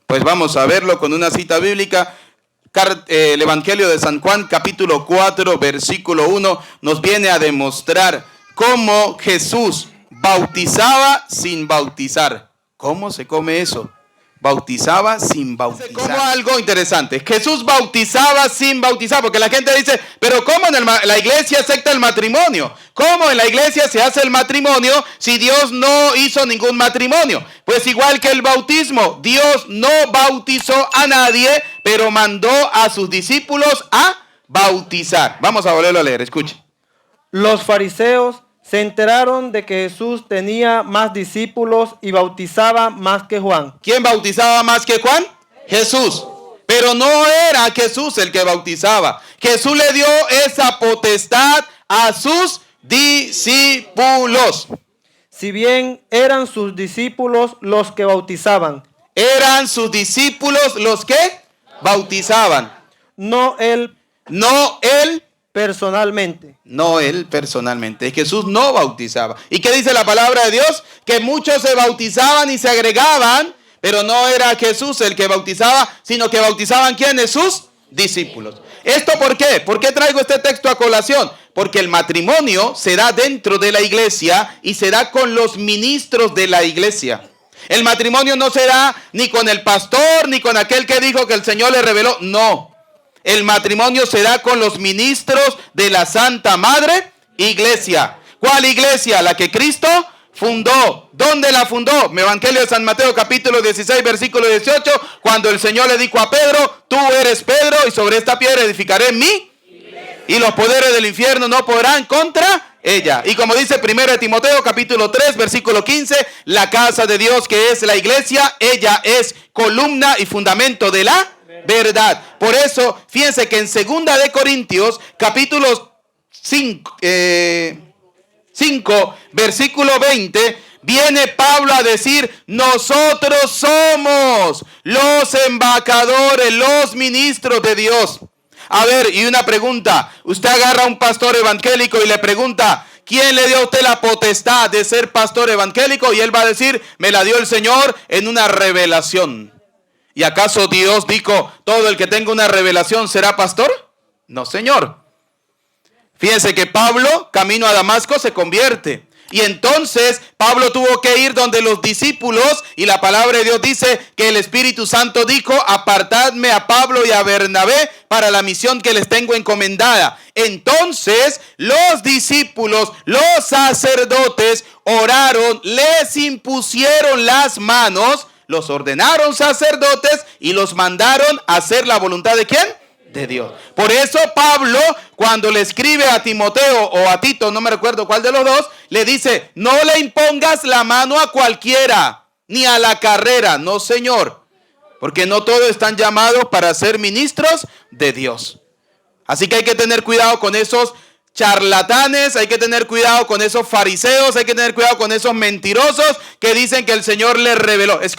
Pues vamos a verlo con una cita bíblica. El Evangelio de San Juan, capítulo 4, versículo 1, nos viene a demostrar cómo Jesús bautizaba sin bautizar. ¿Cómo se come eso? Bautizaba sin bautizar. Como algo interesante. Jesús bautizaba sin bautizar, porque la gente dice, pero ¿cómo en la iglesia acepta el matrimonio? ¿Cómo en la iglesia se hace el matrimonio si Dios no hizo ningún matrimonio? Pues igual que el bautismo, Dios no bautizó a nadie, pero mandó a sus discípulos a bautizar. Vamos a volverlo a leer, escuchen. Los fariseos se enteraron de que Jesús tenía más discípulos y bautizaba más que Juan. ¿Quién bautizaba más que Juan? Jesús. Pero no era Jesús el que bautizaba. Jesús le dio esa potestad a sus discípulos. Si bien eran sus discípulos los que bautizaban. Eran sus discípulos los que bautizaban. No él personalmente. No él personalmente. Jesús no bautizaba. ¿Y qué dice la palabra de Dios? Que muchos se bautizaban y se agregaban, pero no era Jesús el que bautizaba, sino que bautizaban ¿quiénes? Sus discípulos. ¿Esto por qué? ¿Por qué traigo este texto a colación? Porque el matrimonio se da dentro de la iglesia y se da con los ministros de la iglesia. El matrimonio no se da ni con el pastor, ni con aquel que dijo que el Señor le reveló. No. El matrimonio se da con los ministros de la Santa Madre Iglesia. ¿Cuál iglesia? La que Cristo fundó. ¿Dónde la fundó? Evangelio de San Mateo, capítulo 16, versículo 18, cuando el Señor le dijo a Pedro, tú eres Pedro y sobre esta piedra edificaré mi iglesia. Y los poderes del infierno no podrán contra ella. Y como dice 1 Timoteo, capítulo 3, versículo 15, la casa de Dios que es la iglesia, ella es columna y fundamento de la verdad. Por eso, fíjense que en 2 de Corintios, capítulo 5, versículo 20, viene Pablo a decir, nosotros somos los embajadores, los ministros de Dios. A ver, y una pregunta, usted agarra a un pastor evangélico y le pregunta, ¿quién le dio a usted la potestad de ser pastor evangélico? Y él va a decir, me la dio el Señor en una revelación. ¿Y acaso Dios dijo, todo el que tenga una revelación será pastor? No, Señor. Fíjense que Pablo, camino a Damasco, se convierte. Y entonces Pablo tuvo que ir donde los discípulos, y la palabra de Dios dice que el Espíritu Santo dijo, apartadme a Pablo y a Bernabé para la misión que les tengo encomendada. Entonces los discípulos, los sacerdotes, oraron, les impusieron las manos, los ordenaron sacerdotes y los mandaron a hacer la voluntad ¿de quién? De Dios. Por eso Pablo, cuando le escribe a Timoteo o a Tito, no me recuerdo cuál de los dos, le dice, no le impongas la mano a cualquiera, ni a la carrera, no Señor, porque no todos están llamados para ser ministros de Dios. Así que hay que tener cuidado con esos charlatanes, hay que tener cuidado con esos fariseos, hay que tener cuidado con esos mentirosos que dicen que el Señor les reveló. Es